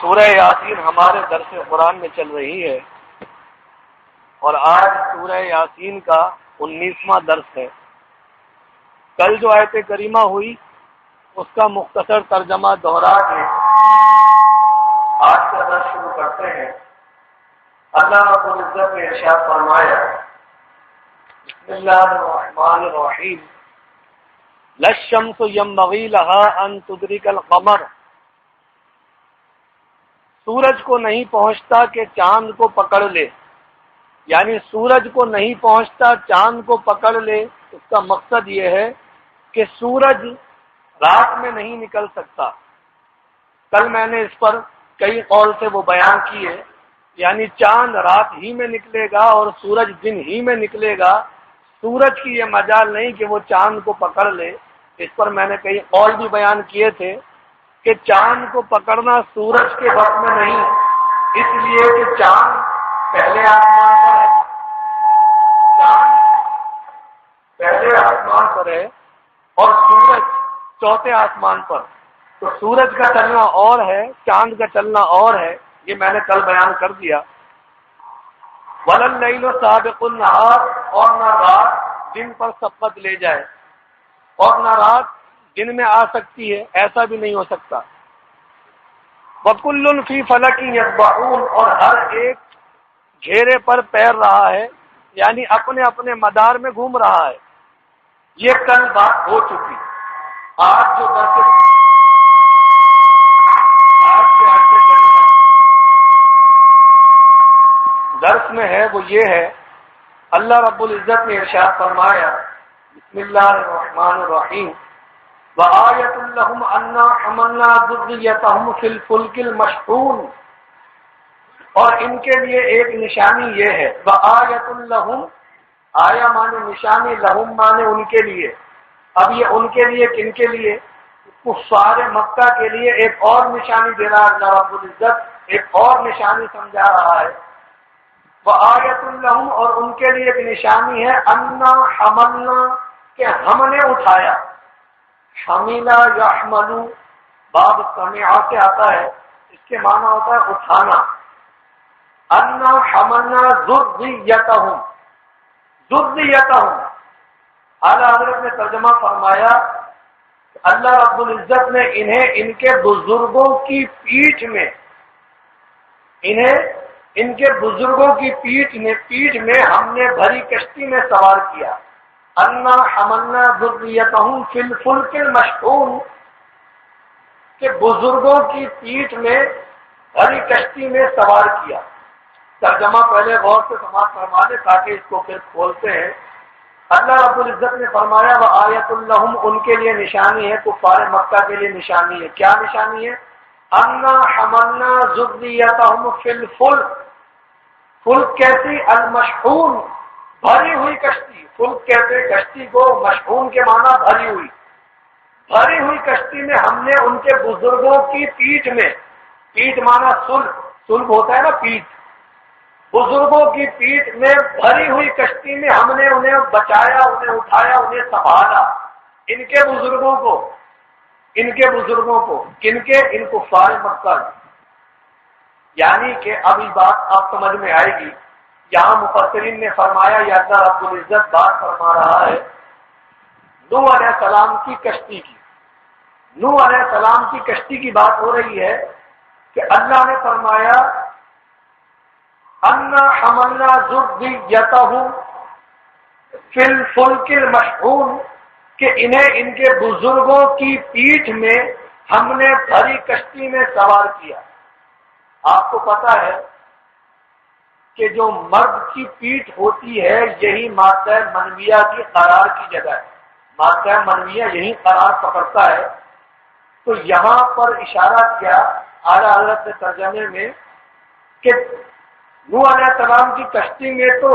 سورہ یاسین ہمارے درس قرآن میں چل رہی ہے اور آج سورہ یاسین کا 19واں درس ہے۔ کل جو آیت کریمہ ہوئی اس کا مختصر ترجمہ دوہرا کے آج کا درس شروع کرتے ہیں۔ اللہ رب العزت نے ارشاد فرمایا، بسم اللہ الرحمن الرحیم، للشمس ينبغي لها ان تدرك القمر، سورج کو نہیں پہنچتا کہ چاند کو پکڑ لے، یعنی سورج کو نہیں پہنچتا چاند کو پکڑ لے۔ اس کا مقصد یہ ہے کہ سورج رات میں نہیں نکل سکتا۔ کل میں نے اس پر کئی قول سے وہ بیان کیے، یعنی چاند رات ہی میں نکلے گا اور سورج دن ہی میں نکلے گا، سورج کی یہ مجال نہیں کہ وہ چاند کو پکڑ لے۔ اس پر میں نے کئی قول بھی بیان کیے تھے کہ چاند کو پکڑنا سورج کے وقت میں نہیں، اس لیے کہ چاند پہلے آسمان پر ہے، چاند پہلے آسمان پر ہے اور سورج چوتھے آسمان پر، تو سورج کا چلنا اور ہے، چاند کا چلنا اور ہے، یہ میں نے کل بیان کر دیا۔ وَلَلَّيْلُ سَابِقُ النَّهَارِ، اور نہ رات دن پر سبقت لے جائے اور نہ رات دن میں آ سکتی ہے، ایسا بھی نہیں ہو سکتا۔ وَكُلٌّ فِي فَلَكٍ يَسْبَحُونَ، اور ہر ایک گھیرے پر تیر رہا ہے، یعنی اپنے اپنے مدار میں گھوم رہا ہے۔ یہ کل بات ہو چکی۔ آج جو درس میں ہے وہ یہ ہے، اللہ رب العزت نے ارشاد فرمایا، بسم اللہ الرحمن الرحیم، وآیۃ لہم انا حملنا ذریتہم فی الفلک المشحون، اور ان کے لیے ایک نشانی یہ ہے، وآیۃ لہم، آیا مانے نشانی، لہم مانے ان کے لیے۔ اب یہ ان کے لیے کن کے لیے؟ کفار مکہ کے لیے ایک اور نشانی دے رہا ہے اللہ رب العزت، ایک اور نشانی سمجھا رہا ہے۔ وآیۃ لہم، اور ان کے لیے ایک نشانی ہے، انا حملنا، کہ ہم نے اٹھایا۔ حمیلا یحملو، باب سمع سے آتا ہے، اس کے معنی ہوتا ہے اٹھانا۔ انا حملنا ذریتہم، ذریتہم، اعلیٰ حضرت نے ترجمہ فرمایا کہ اللہ رب العزت نے انہیں ان کے بزرگوں کی پیٹھ میں، انہیں ان کے بزرگوں کی پیٹھ میں ہم نے بھری کشتی میں سوار کیا۔ انا حملنا ذریتہم فی الفلک المشحون، کہ بزرگوں کی پیٹھ میں بھری کشتی میں سوار کیا۔ ترجمہ پہلے غور سے سماعت فرما دے تاکہ اس کو پھر کھولتے ہیں۔ اللہ رب العزت نے فرمایا، وآیۃ لہم، ان کے لیے نشانی ہے، کفار مکہ کے لیے نشانی ہے۔ کیا نشانی ہے؟ انا حملنا ذریتہم فی الفلک، فلک کیسی؟ المشحون، بھری ہوئی کشتی۔ فلک کہتے کشتی کو، مشحون کے معنی بھری ہوئی، بھری ہوئی کشتی میں ہم نے ان کے بزرگوں کی پیٹھ میں، پیٹھ معنی صلب، صلب ہوتا ہے نا پیٹھ، بزرگوں کی پیٹھ میں بھری ہوئی کشتی میں ہم نے انہیں بچایا، انہیں اٹھایا، انہیں سنبھالا۔ ان کے بزرگوں کو، ان کے بزرگوں کو، کن کے؟ ان کفار مکہ۔ یعنی کہ اب یہ بات آپ سمجھ میں آئے گی۔ یہاں مفسرین نے فرمایا، یا اللہ رب العزت بات فرما رہا ہے نوح علیہ السلام کی کشتی کی۔ نوح علیہ السلام کی کشتی کی بات ہو رہی ہے کہ اللہ نے فرمایا، انا حملنا ذریتہم فی الفلک المشحون، کہ انہیں ان کے بزرگوں کی پیٹھ میں ہم نے بھری کشتی میں سوار کیا۔ آپ کو پتا ہے کہ جو مرد کی پیٹھ ہوتی ہے یہی مادہ منویہ کی قرار کی جگہ ہے، مادہ منویہ یہی قرار پکڑتا ہے۔ تو یہاں پر اشارہ کیا اعلیٰ حضرت نے ترجمے میں کہ نوح علیہ السلام کی کشتی میں تو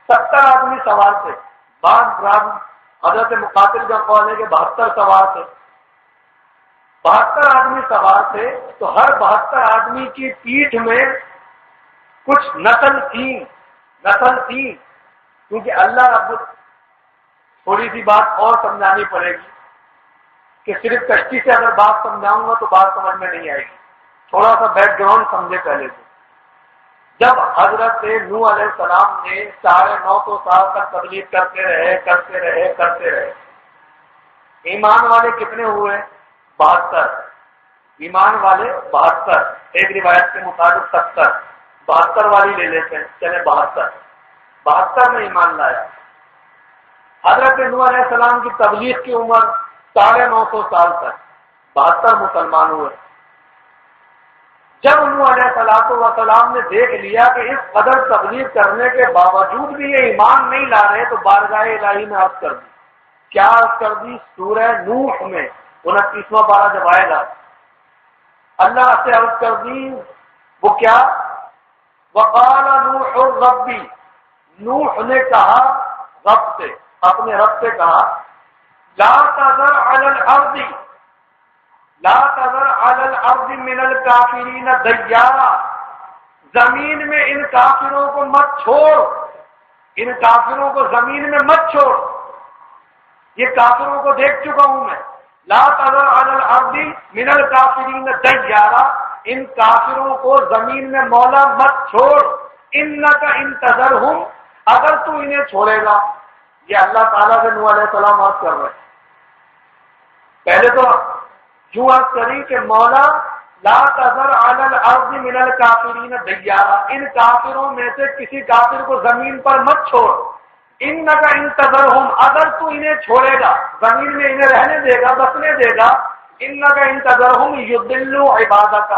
70 آدمی سوار تھے، بعض حضرت مقاتل کا قول ہے کہ 72 سوار تھے، 72 آدمی سوار تھے، تو ہر 72 آدمی کی پیٹھ میں کچھ نسل تھی، کیونکہ اللہ رب، تھوڑی سی بات اور سمجھانی پڑے گی۔ کہ صرف کشتی سے اگر بات سمجھاؤں گا تو بات سمجھ میں نہیں آئے گی. تھوڑا سا بیک گراؤنڈ سمجھے پہلے سے. جب حضرت نوح علیہ السلام نے 950 سال تک تبلیغ کرتے رہے. ایمان والے کتنے ہوئے؟ 72. ایمان والے 72. ایک روایت کے مطابق 70. 72 والی لے لیتے ہیں، چلے 72 میں ایمان لایا. حضرت نوح علیہ السلام کی تبلیغ کی عمر 950 سال تک. 72 مسلمان ہوئے. جب نوح علیہ السلام نے دیکھ لیا کہ اس قدر تبلیغ کرنے کے باوجود بھی یہ ایمان نہیں لا رہے تو بارگاہ الہی میں عرض کر دی. کیا عرض کر دی؟ سورہ نوح میں 29واں پارہ جب آئے گا اللہ سے عرض کر دی. وہ کیا؟ وقال نوح ربی، نوح نے کہا رب سے، اپنے رب سے کہا، لا تذر علی الارض من الکافرین دیارا، زمین میں ان کافروں کو مت چھوڑ، ان کافروں کو زمین میں مت چھوڑ. یہ کافروں کو دیکھ چکا ہوں میں. لا تذر علی الارض من الکافرین دیارا، ان کافروں کو زمین میں مولا مت چھوڑ. انک ان تذرہم، اگر تو انہیں چھوڑے گا. یہ اللہ تعالیٰ سے نوح علیہ السلام عرض کر رہے ہیں. پہلے تو یوں عرض کری کہ مولا لا تذر علی الارض من الکافرین دیارا، ان کافروں میں سے کسی کافر کو زمین پر مت چھوڑ. انک ان تذرہم، اگر تو انہیں چھوڑے گا، زمین میں انہیں رہنے دے گا، بسنے دے گا، انک ان تذرہم یضلوا عبادک،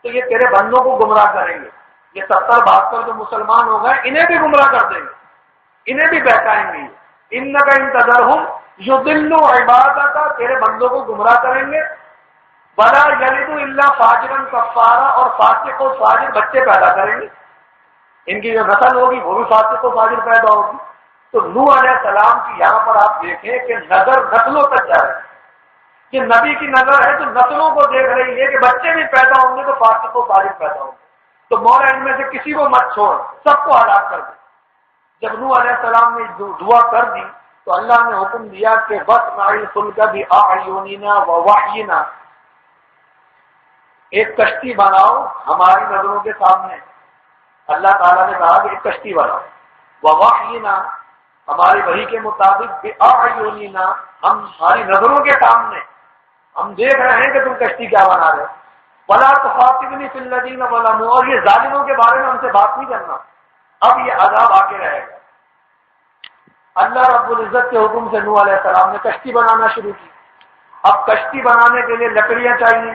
تو یہ تیرے بندوں کو گمراہ کریں گے. یہ 70-72 جو مسلمان ہو گئے انہیں بھی گمراہ کر دیں گے، انہیں بھی بہکائیں گے. انک ان تذرہم یضلوا عبادک، تیرے بندوں کو گمراہ کریں گے. ولا یلدوا الا فاجرا کفارا، اور فاسق و فاجر بچے پیدا کریں گے. ان کی جو نسل ہوگی وہ بھی فاسق و فاجر پیدا ہوگی. تو نوح علیہ السلام کی یہاں پر آپ دیکھیں کہ نظر نسلوں تک جا رہی ہے. کہ نبی کی نظر ہے تو نسلوں کو دیکھ رہی ہے کہ بچے بھی پیدا ہوں گے تو فاسق و فاجر پیدا ہوں گے. تو مولا ان میں سے کسی کو مت چھوڑ، سب کو ہلاک کر دے. جب نوح علیہ السلام نے دعا کر دی تو اللہ نے حکم دیا کہ وَاصْنَعِ الْفُلْكَ بِأَعْيُنِنَا وَوَحْيِنَا، ایک کشتی بناؤ ہماری نظروں کے سامنے. اللہ تعالیٰ نے کہا کہ ایک کشتی بناؤ. وَوَحْيِنَا، ہماری وحی کے مطابق، بِأَعْيُنِنَا، ہم ہماری نظروں کے سامنے ہم دیکھ رہے ہیں کہ تم کشتی کیا بنا رہے. وَلَا تُخَاطِبْنِي فِي الَّذِينَ ظَلَمُوا، اور یہ ظالموں کے بارے میں ہم سے بات نہیں کرنا. اب یہ عذاب آ کے رہے گا. اللہ رب العزت کے حکم سے نوح علیہ السلام نے کشتی بنانا شروع کی. اب کشتی بنانے کے لیے لکڑیاں چاہیے.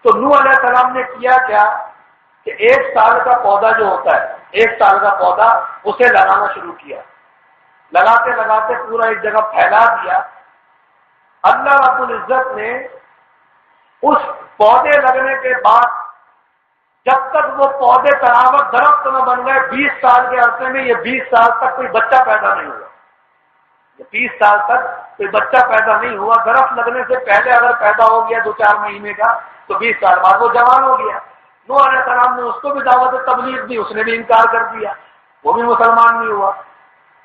تو نوح علیہ السلام نے کیا کیا کہ 1 سال کا پودا جو ہوتا ہے، 1 سال کا پودا، اسے لگانا شروع کیا. لگاتے لگاتے پورا ایک جگہ پھیلا دیا. اللہ رب العزت نے اس پودے لگنے کے بعد جب تک وہ پودے تناوت درخت نہ بن گئے، 20 سال کے عرصے میں، یہ 20 سال تک کوئی بچہ پیدا نہیں ہوا. 20 سال تک کوئی بچہ پیدا نہیں ہوا. درخت لگنے سے پہلے اگر پیدا ہو گیا 2-4 مہینے کا تو 20 سال بعد وہ جوان ہو گیا. نوح علیہ السلام نے اس کو بھی دعوت تبلیغ دی، اس نے بھی انکار کر دیا، وہ بھی مسلمان نہیں ہوا.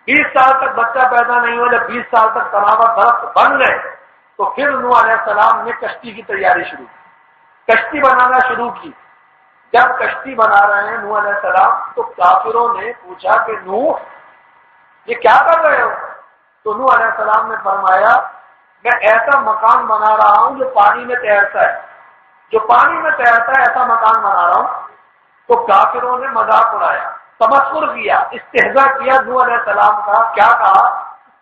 20 سال تک بچہ پیدا نہیں ہوا. جب 20 سال تک تناوت درخت بن گئے تو پھر نوح علیہ السلام نے کشتی کی تیاری شروع کی، کشتی بنانا شروع کی. جب کشتی بنا رہے ہیں نوح علیہ السلام تو کافروں نے پوچھا کہ نوح یہ کیا کر رہے ہو؟ تو نوح علیہ السلام نے فرمایا میں ایسا مکان بنا رہا ہوں جو پانی میں تیرتا ہے، جو پانی میں تیرتا ہے، ایسا مکان بنا رہا ہوں. تو کافروں نے مذاق اڑایا، تمسخر کیا، استہزاء کیا نوح علیہ السلام کا. کیا کہا؟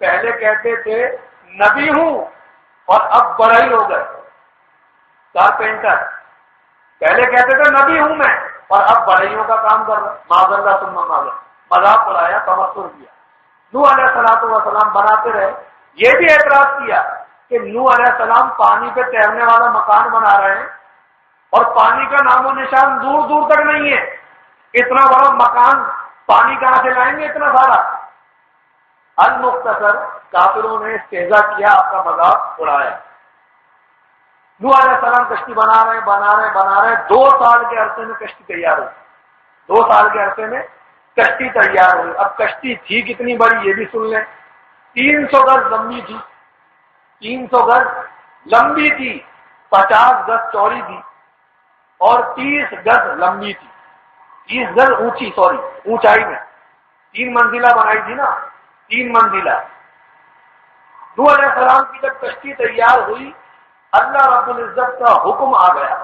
پہلے کہتے تھے نبی ہوں اور اب بڑا ہی ہو گئے کارپینٹر. پہلے کہتے تھے نبی ہوں میں اور اب بڑھائیوں کا کام کر رہا. معاذ اللہ ثم معاذ اللہ. مذاق اڑایا، تمسخر کیا. نوح علیہ السلام بناتے رہے. یہ بھی اعتراض کیا کہ نوح علیہ السلام پانی پہ تیرنے والا مکان بنا رہے ہیں اور پانی کا نام و نشان دور دور تک نہیں ہے. اتنا بڑا مکان پانی کہاں سے لائیں گے اتنا سارا؟ المختصر کافروں نے استہزاء کیا، اپنا مذاق اڑایا. نوح علیہ السلام کشتی بنا رہے 2 سال کے عرصے میں کشتی تیار ہوئی. 2 سال کے عرصے میں کشتی تیار ہوئی. اب کشتی تھی کتنی بڑی یہ بھی سن لیں. 300 گز لمبی تھی، 300 گز لمبی تھی، 50 گز چوڑی تھی اور 30 گز لمبی تھی، 30 گز اونچائی میں، 3 منزلہ بنائی تھی نا، 3 منزلہ۔ نوح علیہ السلام کی جب کشتی تیار ہوئی، اللہ رب العزت کا حکم آ گیا۔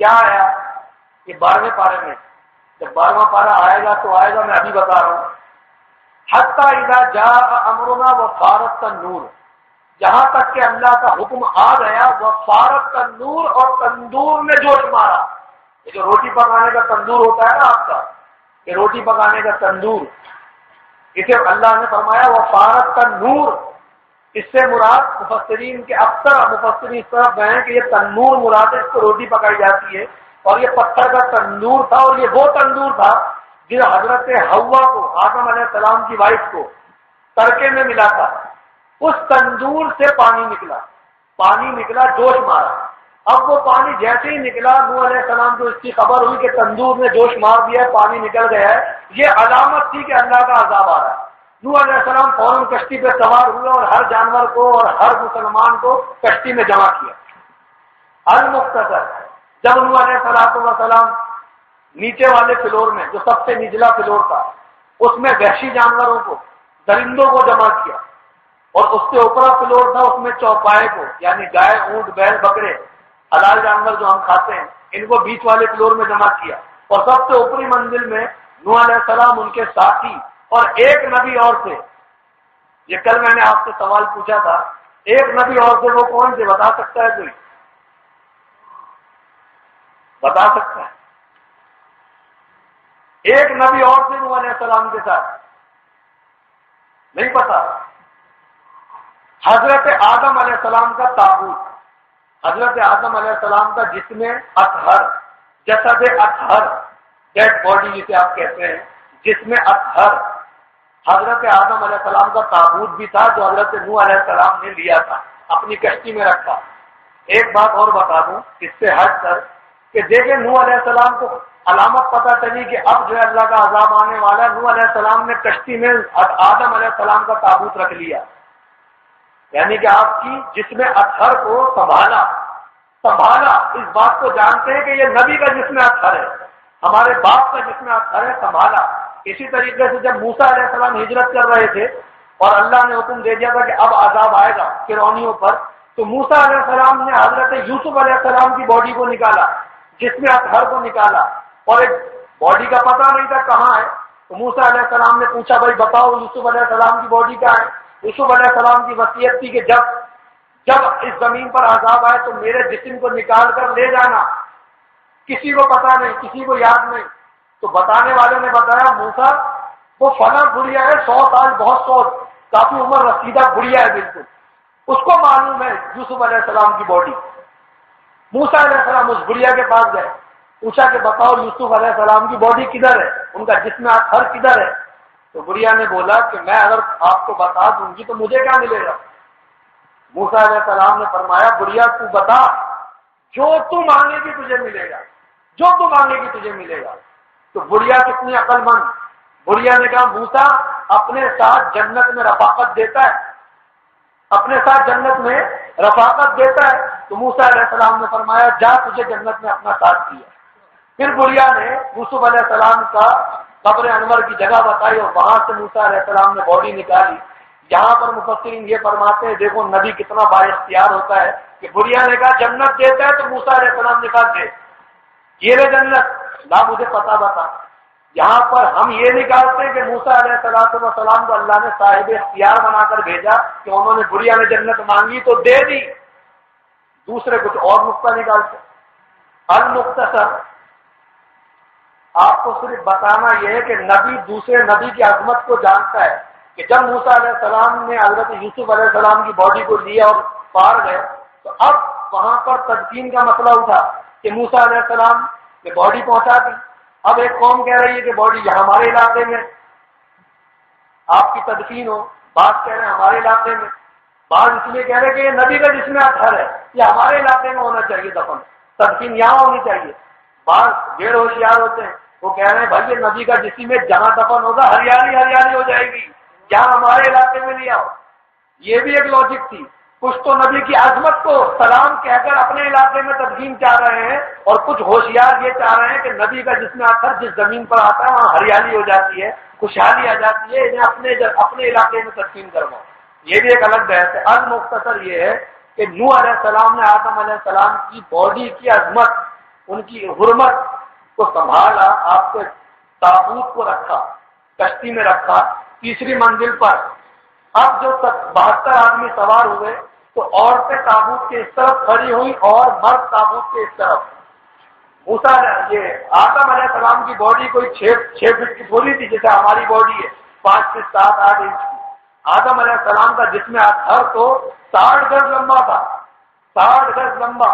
کیا آیا؟ کہ 12ویں پارے میں، جب 12واں پارہ آئے گا تو آئے گا، میں ابھی بتا رہا ہوں۔ حتی اذا جاء امرنا وفارت النور، جہاں تک کہ اللہ کا حکم آ گیا، وفارت النور، اور تندور نے جوش مارا۔ یہ جو روٹی پکانے کا تندور ہوتا ہے نا آپ کا، یہ روٹی پکانے کا تندور، اسے اللہ نے فرمایا وفارت النور۔ اس سے مراد مفسرین کے اکثر مفسرین اس طرف گئے ہیں کہ یہ تندور مراد ہے، اس کو روٹی پکائی جاتی ہے، اور یہ پتھر کا تندور تھا، اور یہ وہ تندور تھا جو حضرت حوا کو، آدم علیہ السلام کی وائف کو تڑکے میں ملا تھا۔ اس تندور سے پانی نکلا، جوش مارا۔ اب وہ پانی جیسے ہی نکلا، نوح علیہ السلام کو اس کی خبر ہوئی کہ تندور نے جوش مار دیا ہے، پانی نکل گیا ہے، یہ علامت تھی کہ اللہ کا عذاب آ رہا ہے۔ نوح علیہ السلام فوراً کشتی پہ سوار ہوئے اور ہر جانور کو اور ہر مسلمان کو کشتی میں جمع کیا۔ المختصر، جب نوح علیہ السلام نیچے والے فلور میں، جو سب سے نچلا فلور تھا، اس میں وحشی جانوروں کو، درندوں کو جمع کیا، اور اس سے اوپر فلور تھا، اس میں چوپائے کو، یعنی گائے، اونٹ، بیل، بکرے، حلال جانور جو ہم کھاتے ہیں، ان کو بیچ والے فلور میں جمع کیا، اور سب سے اوپری منزل میں نوح علیہ السلام، ان کے ساتھی اور ایک نبی اور تھے۔ یہ کل میں نے آپ سے سوال پوچھا تھا، ایک نبی اور تھے، وہ کون تھے؟ بتا سکتا ہے کوئی؟ بتا سکتا ہے؟ ایک نبی اور تھے نوح علیہ السلام کے ساتھ، نہیں پتا؟ حضرت آدم علیہ السلام کا تابوت، حضرت آدم علیہ السلام کا جسم اطہر، جسد اطہر، ڈیڈ باڈی جسے آپ کہتے ہیں، جسم اطہر، حضرت آدم علیہ السلام کا تابوت بھی تھا، جو حضرت نوح علیہ السلام نے لیا تھا، اپنی کشتی میں رکھا۔ ایک بات اور بتا دوں اس سے ہٹ کر، کہ دیکھیں نوح علیہ السلام کو علامت پتہ چلی کہ اب جو ہے اللہ کا عذاب آنے والا ہے، نوح علیہ السلام نے کشتی میں آدم علیہ السلام کا تابوت رکھ لیا، یعنی کہ آپ کی جسم اطہر کو سنبھالا۔ اس بات کو جانتے ہیں کہ یہ نبی کا جسم اطہر ہے، ہمارے باپ کا جسم اطہر ہے، سنبھالا۔ اسی طریقے سے جب موسیٰ علیہ السلام ہجرت کر رہے تھے اور اللہ نے حکم دے دیا تھا کہ اب عذاب آئے گا فرعونیوں پر، تو موسیٰ علیہ السلام نے حضرت یوسف علیہ السلام کی باڈی کو نکالا، جسم اطہر کو نکالا، اور ایک باڈی کا پتہ نہیں تھا کہاں ہے، تو موسیٰ علیہ السلام نے پوچھا بھائی بتاؤ یوسف علیہ السلام کی باڈی کہاں ہے؟ یوسف علیہ السلام کی وصیت تھی کہ جب اس زمین پر عذاب آئے تو میرے جسم کو نکال کر لے جانا، کسی کو پتا نہیں، کسی کو یاد نہیں۔ تو بتانے والے نے بتایا موسیٰ وہ فلاں بڑھیا ہے، 100 سال، کافی عمر رسیدہ بڑھیا ہے، بالکل اس کو معلوم ہے یوسف علیہ السلام کی باڈی۔ موسیٰ علیہ السلام اس بڑھیا کے پاس گئے، پوچھا کہ بتاؤ یوسف علیہ السلام کی باڈی کدھر ہے، ان کا جسم اطہر کدھر ہے؟ تو بڑھیا نے بولا کہ میں اگر آپ کو بتا دوں گی تو مجھے کیا ملے گا؟ موسیٰ علیہ السلام نے فرمایا بڑھیا تو بتا، جو تو مانگے گی تجھے ملے گا، جو تو مانگے گی تجھے ملے گا۔ تو بڑھیا کتنی عقل مند، بڑھیا نے کہا موسیٰ اپنے ساتھ جنت میں رفاقت دیتا ہے، اپنے ساتھ جنت میں رفاقت دیتا ہے۔ تو موسیٰ علیہ السلام نے فرمایا جا تجھے جنت میں اپنا ساتھ دیا۔ پھر بڑھیا نے یوسف علیہ السلام کا قبر انور کی جگہ بتائی اور وہاں سے موسیٰ علیہ السلام نے باڈی نکالی۔ یہاں پر مفسرین یہ فرماتے ہیں دیکھو نبی کتنا با اختیار ہوتا ہے کہ بڑھیا نے کہا جنت دیتا ہے تو موسیٰ علیہ السلام نے کہا دے، یہ لے جنت، لا مجھے پتا بتا۔ یہاں پر ہم یہ نکالتے ہیں کہ موسیٰ علیہ السلام کو اللہ نے صاحب اختیار بنا کر بھیجا کہ انہوں نے بڑھیا نے جنت مانگی تو دے دی، دوسرے کچھ اور نقطہ نکالتے۔ المختصر، آپ کو صرف بتانا یہ ہے کہ نبی دوسرے نبی کی عظمت کو جانتا ہے کہ جب موسیٰ علیہ السلام نے حضرت یوسف علیہ السلام کی باڈی کو لیا اور پار گئے تو اب وہاں پر تدفین کا مسئلہ اٹھا کہ موسیٰ علیہ السلام نے باڈی پہنچا دی۔ اب ایک قوم کہہ رہی ہے کہ باڈی یہاں ہمارے علاقے میں آپ کی تدفین ہو، بعض کہہ رہے ہیں ہمارے علاقے میں، بعض اس لیے کہہ رہے ہیں کہ یہ نبی کا جسم اطہر ہے، یہ ہمارے علاقے میں ہونا چاہیے، دفن تدفین یہاں ہونی چاہیے۔ بعض غیر ہوشیار ہوتے ہیں، وہ کہہ رہے ہیں بھائی یہ نبی کا جسم ہے، جہاں دفن ہوگا ہریالی ہریالی ہو جائے گی، یہاں ہمارے علاقے میں نہیں آؤ۔ یہ بھی ایک لاجک تھی کچھ تو نبی کی عظمت کو سلام کہہ کر اپنے علاقے میں تدفین چاہ رہے ہیں، اور کچھ ہوشیار یہ چاہ رہے ہیں کہ نبی کا جسم اثر جس زمین پر آتا ہے وہاں ہریالی ہو جاتی ہے، خوشحالی آ جاتی ہے، انہیں اپنے علاقے میں تدفین کرواؤ۔ یہ بھی ایک الگ بحث ہے۔ المختصر یہ ہے کہ نوح علیہ السلام نے آدم علیہ السلام کی باڈی کی عظمت، ان کی حرمت کو سنبھالا، آپ کے تابوت کو رکھا، کشتی میں رکھا تیسری منزل پر۔ اب جو 72 آدمی سوار ہوئے تو عورتیں تابوت کے اس طرف کھڑی ہوئی اور مرد تابوت کے اس طرف۔ یہ آدم علیہ السلام کی باڈی کوئی 6 فٹ کی تھوڑی تھی جیسے ہماری باڈی ہے، 5 سے 7 8 انچ کی۔ آدم علیہ السلام کا جسم اطہر تو 60 گز لمبا تھا، 60 گز لمبا۔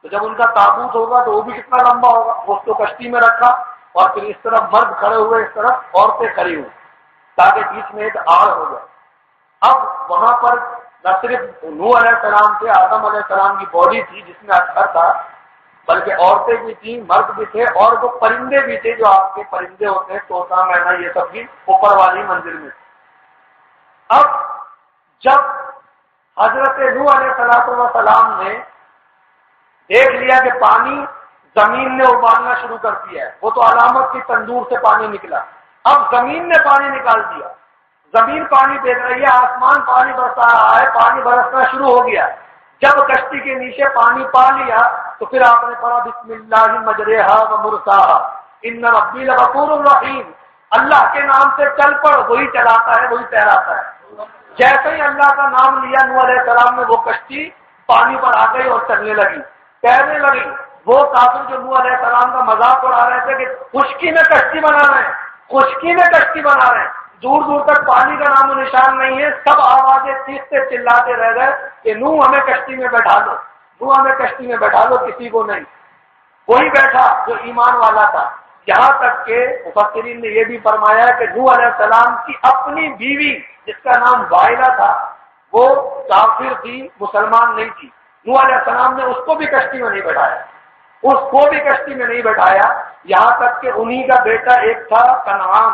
تو جب ان کا تابوت ہوگا تو وہ بھی کتنا لمبا ہوگا؟ اس کو کشتی میں رکھا اور پھر اس طرف مرد کھڑے ہوئے، اس طرف عورتیں کھڑی ہوئی تاکہ بیچ میں ایک آڑ ہو جائے۔ اب وہاں پر نہ صرف نوح علیہ السلام سے آدم علیہ السلام کی باڈی تھی جس میں اطہر تھا، بلکہ عورتیں بھی تھیں، مرد بھی تھے، اور وہ پرندے بھی تھے جو آپ کے پرندے ہوتے ہیں، طوطا، مینا، یہ سب بھی اوپر والی منزل میں تھے۔ اب جب حضرت نوح علیہ السلام نے دیکھ لیا کہ پانی زمین نے ابالنا شروع کر دیا ہے، وہ تو علامت کی تندور سے پانی نکلا، اب زمین نے پانی نکال دیا، زمین پانی دے رہی ہے، آسمان پانی برسا رہا ہے، پانی برسنا شروع ہو گیا۔ جب کشتی کے نیچے پانی پا لیا تو پھر آپ نے پڑھا بسم اللہ مجریہا و مرساہا ان ربی لغفور رحیم، اللہ کے نام سے چل پڑ، وہی چلاتا ہے، وہی تیراتا ہے۔ جیسے ہی اللہ کا نام لیا نوح علیہ السلام نے، وہ کشتی پانی پر آ گئی اور چلنے لگی، تیرنے لگی۔ وہ کافر جو نوح علیہ السلام کا مذاق اڑا رہے تھے کہ خشکی میں کشتی بنا رہے ہیں، خشکی میں کشتی بنا رہے ہیں، دور دور تک پانی کا نام و نشان نہیں ہے، سب آوازیں چیختے چلاتے رہ گئے کہ نوح ہمیں کشتی میں بیٹھا لو، نوح ہمیں کشتی میں بیٹھا لو، کسی کو نہیں۔ وہی بیٹھا جو ایمان والا تھا، یہاں تک کہ مفسرین نے یہ بھی فرمایا کہ نوح علیہ السلام کی اپنی بیوی جس کا نام وائلہ تھا وہ کافر تھی، مسلمان نہیں تھی، نوح علیہ السلام نے اس کو بھی کشتی میں نہیں بٹھایا، اس کو بھی کشتی میں نہیں بٹھایا، یہاں تک کہ انہی کا بیٹا ایک تھا کنعان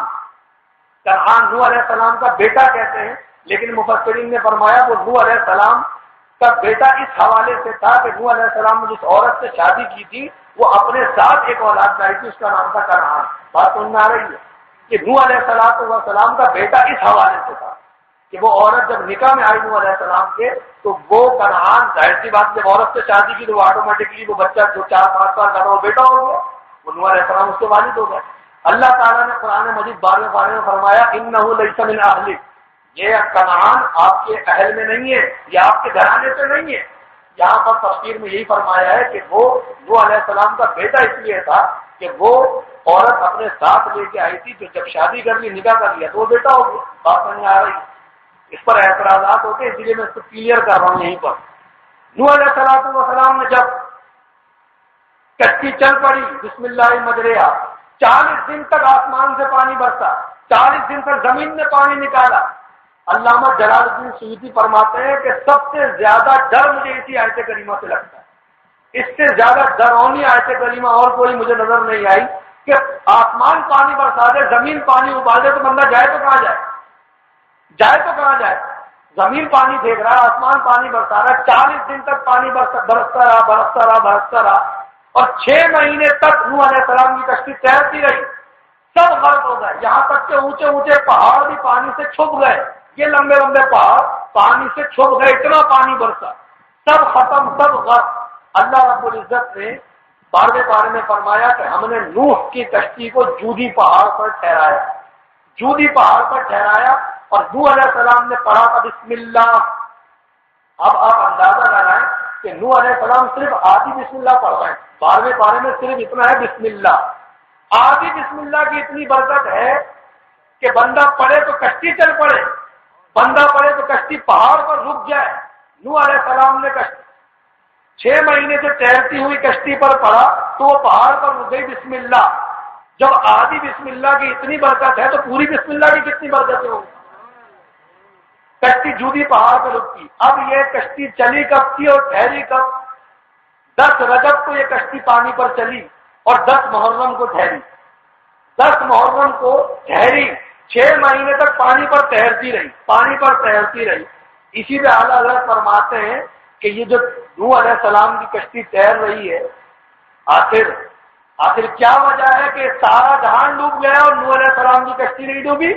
نوح علیہ السلام کا بیٹا کہتے ہیں، لیکن مفسرین نے فرمایا وہ نوح علیہ السلام کا بیٹا اس حوالے سے تھا کہ نوح علیہ السلام نے جس عورت سے شادی کی تھی وہ اپنے ساتھ ایک اولاد لائی تھی، اس کا نام تھا کنعان۔ بات سمجھ میں آ رہی ہے کہ نوح علیہ السلام کا بیٹا اس حوالے سے تھا کہ وہ عورت جب نکاح میں آئی نوح علیہ السلام کے تو وہ کنعان، ظاہر سی بات جب عورت سے شادی کی تو وہ آٹومیٹکلی وہ بچہ جو 4-5 سال کا تھا وہ بیٹا ہو گیا، وہ نوح علیہ السلام اس کے والد ہو گئے۔ اللہ تعالیٰ نے قرآن مجید 12ویں پارے میں فرمایا انہ لیس من اہلک، یہ کنعان آپ کے اہل میں نہیں ہے، یہ آپ کے گھرانے سے نہیں ہے۔ یہاں پر تفسیر میں یہی فرمایا ہے کہ وہ نوح علیہ السلام کا بیٹا اس لیے تھا کہ وہ عورت اپنے ساتھ لے کے آئی تھی، تو جب شادی کر لی، نکاح کر لیا تو وہ بیٹا ہو گیا۔ بات نہیں آ رہی، اس پر اعتراضات ہوتے ہیں، اس لیے میں اس کو کلیئر کر رہا ہوں۔ یہیں پر نوح علیہ السلام نے جب کشتی چل پڑی بسم اللہ مجریہا، 40 دن تک آسمان سے پانی برسا، 40 دن تک زمین نے پانی نکالا۔ علامہ جلال الدین سیوطی فرماتے ہیں کہ سب سے زیادہ ڈر مجھے اسی آیت کریمہ سے لگتا ہے، اس سے زیادہ ڈراؤنی آیت کریمہ اور کوئی مجھے نظر نہیں آئی کہ آسمان پانی برسا دے، زمین پانی ابال دے، تو بندہ جائے تو کہاں جائے؟ جائے تو کہاں جائے؟ زمین پانی پھینک رہا ہے، آسمان پانی برسا رہا ہے، 40 دن تک پانی برستا رہا اور 6 مہینے تک نوح علیہ السلام کی کشتی تیرتی رہی، سب غرق ہو گئے، یہاں تک کہ اونچے اونچے پہاڑ بھی پانی سے چھپ گئے، یہ لمبے لمبے پہاڑ پانی سے چھپ گئے، اتنا پانی برسا، سب ختم، سب غرق۔ اللہ رب العزت نے 12ویں پارے میں فرمایا کہ ہم نے نوح کی کشتی کو جودی پہاڑ پر ٹھہرایا، جودی پہاڑ پر ٹھہرایا، اور نوح علیہ السلام نے پڑھا تھا بسم اللہ۔ اب آپ اندازہ لگائیں کہ نوح علیہ السلام صرف آدھی بسم اللہ پڑھ رہے ہیں، 12ویں پارے میں صرف اتنا ہے بسم اللہ۔ آدھی بسم اللہ کی اتنی برکت ہے کہ بندہ پڑھے تو کشتی چل پڑے، بندہ پڑھے تو کشتی پہاڑ پر رک جائے۔ نوح علیہ السلام نے 6 مہینے سے تیرتی ہوئی کشتی پر پڑھا تو وہ پہاڑ پر رک گئی بسم اللہ۔ جب آدھی بسم اللہ کی اتنی برکت ہے تو پوری بسم اللہ کی کتنی برکتیں ہوں؟ کشتی جودی پہاڑ پر رکتی۔ اب یہ کشتی چلی کب تھی اور ٹھہری کب؟ 10 رجب کو یہ کشتی پانی پر چلی اور 10 محرم کو ٹھہری، 10 محرم کو ٹھہری، 6 مہینے تک پانی پر تیرتی رہی، پانی پر تیرتی رہی۔ اسی پہ اعلیٰ حضرت فرماتے ہیں کہ یہ جو نوح علیہ السلام کی کشتی تیر رہی ہے، آخر کیا وجہ ہے کہ سارا جہان ڈوب گیا اور نوح علیہ السلام کی کشتی نہیں ڈوبی؟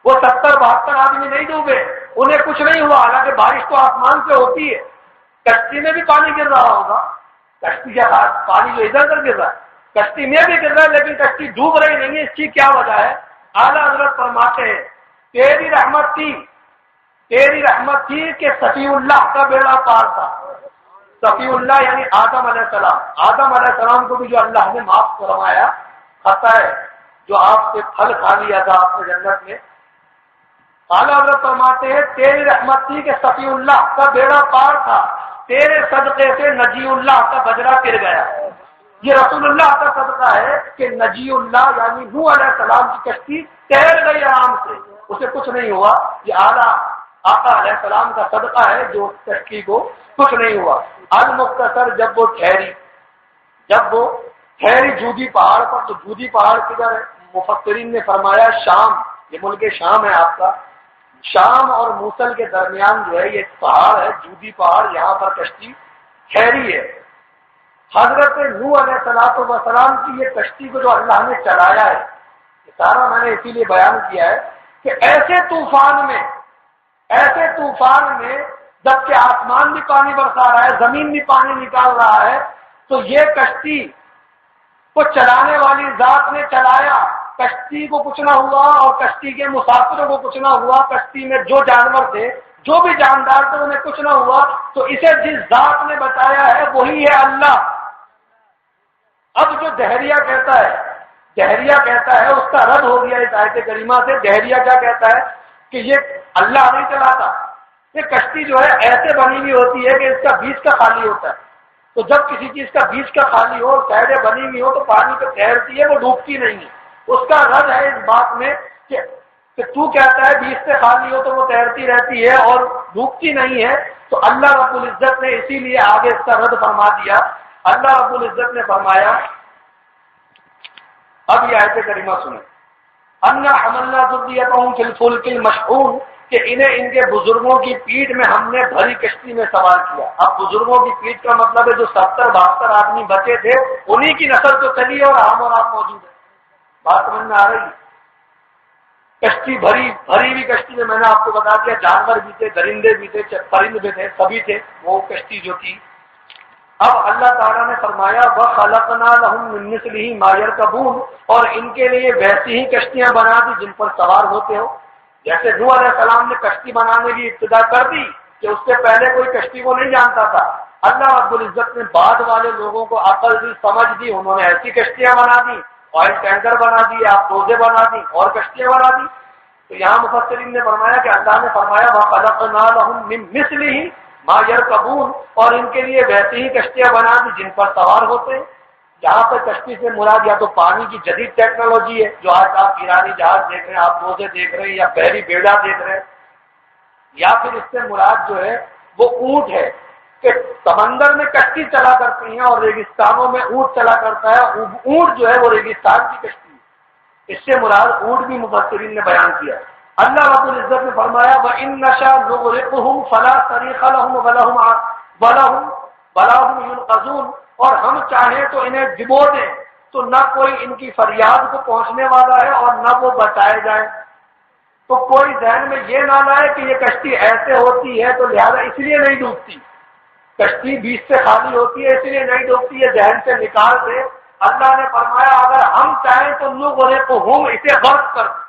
وہ 70-72 آدمی نہیں ڈوبے، انہیں کچھ نہیں ہوا، حالانکہ بارش تو آسمان سے ہوتی ہے، کشتی میں بھی پانی گر رہا ہوگا، کشتی کا پانی جو ادھر ادھر گر رہا ہے کشتی میں بھی گر رہا ہے، لیکن کشتی ڈوب رہی نہیں ہے، اس کی کیا وجہ ہے؟ اعلیٰ حضرت فرماتے ہیں تیری رحمت تھی کہ صفی اللہ کا بیڑا پار تھا۔ صفی اللہ یعنی آدم علیہ السلام کو بھی جو اللہ نے معاف فرمایا، خطا ہے جو آپ سے پھل کھا لیا تھا آپ نے جنت میں، اعلیٰ حضرت فرماتے ہیں تیری رحمت تھی کہ صفی اللہ کا بیڑا پار تھا، تیرے صدقے سے نجی اللہ کا بجرا گر گیا۔ یہ رسول اللہ کا صدقہ ہے کہ نجی اللہ یعنی نوح علیہ السلام کی کشتی تیر گئی آرام سے، اسے کچھ نہیں ہوا۔ یہ اعلیٰ آقا علیہ السلام کا صدقہ ہے جو کشتی کو کچھ نہیں ہوا۔ المختصر جب وہ ٹھہری جودی پہاڑ پر، تو جودی پہاڑ کدھر ہے؟ مفسرین نے فرمایا شام، یہ ملک شام ہے آپ کا، شام اور موصل کے درمیان جو ہے یہ پہاڑ ہے جودی پہاڑ، یہاں پر کشتی ٹھہری ہے۔ حضرت نوح علیہ السلام کی یہ کشتی کو جو اللہ نے چلایا ہے، یہ سارا میں نے اسی لیے بیان کیا ہے کہ ایسے طوفان میں جبکہ آسمان بھی پانی برسا رہا ہے، زمین بھی پانی نکال رہا ہے، تو یہ کشتی کو چلانے والی ذات نے چلایا، کشتی کو کچھ نہ ہوا اور کشتی کے مسافروں کو کچھ نہ ہوا، کشتی میں جو جانور تھے جو بھی جاندار تھے انہیں کچھ نہ ہوا، تو اسے جس ذات نے بچایا ہے وہی ہے اللہ۔ اب جو دہریہ کہتا ہے اس کا رد ہو گیا اس آیت کریمہ سے۔ دہریہ کیا کہتا ہے کہ یہ اللہ نہیں چلاتا، یہ کشتی جو ہے ایسے بنی ہوئی ہوتی ہے کہ اس کا بیچ کا خالی ہوتا ہے، تو جب کسی چیز کا بیچ کا خالی ہو، سائڈیں بنی ہوئی ہو تو پانی پہ تیرتی ہے، وہ ڈوبتی نہیں ہے۔ اس کا رد ہے اس بات میں کہ تو کہتا ہے بیچ سے خالی ہو تو وہ تیرتی رہتی ہے اور ڈوبتی نہیں ہے، تو اللہ رب العزت نے اسی لیے آگے اس کا رد فرما دیا۔ اللہ رب العزت نے فرمایا، اب یہ آیت کریمہ سنیں، انا حملنا ذریتہم فی الفلک المشحون، کہ انہیں ان کے بزرگوں کی پیٹھ میں ہم نے بھری کشتی میں سوار کیا۔ اب بزرگوں کی پیٹھ کا مطلب ہے جو 70-72 آدمی بچے تھے انہی کی نسل تو چلی ہے اور آپ موجود ہے۔ بات سمجھ میں آ رہی ہے؟ کشتی بھری ہوئی کشتی میں میں نے آپ کو بتا دیا جانور بھی تھے، درندے بھی تھے، پرند بھی تھے، سبھی تھے وہ کشتی جو تھی۔ اب اللہ تعالیٰ نے فرمایا وَخَلَقْنَا لَهُم مِّن مِّثْلِهِ مَا يَرْكَبُونَ، اور ان کے لیے ویسی ہی کشتیاں بنا دی جن پر سوار ہوتے ہو۔ جیسے نوح علیہ السلام نے کشتی بنانے کی ابتدا کر دی کہ اس سے پہلے کوئی کشتی کو نہیں جانتا تھا، اللہ رب العزت نے بعد والے لوگوں کو عقل دی، سمجھ دی، انہوں نے ایسی کشتیاں بنا دی، آئل ٹینکر بنا دی، آبدوزیں بنا دی اور کشتیاں بنا دی۔ تو یہاں مفسرین نے فرمایا کہ اللہ نے فرمایا وَخَلَقْنَا لَهُم مِّن مِّثْلِهِ مَا يَرْكَبُونَ، اور ان کے لیے ویسی ہی کشتیاں بنا دی جن پر سوار ہوتے ہیں۔ یہاں پہ کشتی سے مراد یا تو پانی کی جدید ٹیکنالوجی ہے جو آج آپ ایرانی جہاز دیکھ رہے ہیں، آپ دوزے دیکھ رہے ہیں، یا بحری بیڑا دیکھ رہے ہیں، یا پھر اس سے مراد جو ہے وہ اونٹ ہے کہ سمندر میں کشتی چلا کرتی ہیں اور ریگستانوں میں اونٹ چلا کرتا ہے، اونٹ جو ہے وہ ریگستان کی کشتی ہے، اس سے مراد اونٹ بھی مفسرین نے بیان کیا۔ اللہ رب العزت نے فرمایا وَإِن نَّشَأْ نُغْرِقْهُمْ فَلَا صَرِيخَ لَهُمْ وَلَا هُمْ يُنْقَذُونَ، اور ہم چاہیں تو انہیں ڈبو دیں تو نہ کوئی ان کی فریاد کو پہنچنے والا ہے اور نہ وہ بچائے جائیں۔ تو کوئی ذہن میں یہ نہ لائے کہ یہ کشتی ایسے ہوتی ہے تو لہذا اس لیے نہیں ڈوبتی، کشتی بیچ سے خالی ہوتی ہے اس لیے نہیں ڈوبتی، یہ ذہن سے نکال دے۔ اللہ نے فرمایا اگر ہم چاہیں تو نغرقہم، اسے غرق کر دیں۔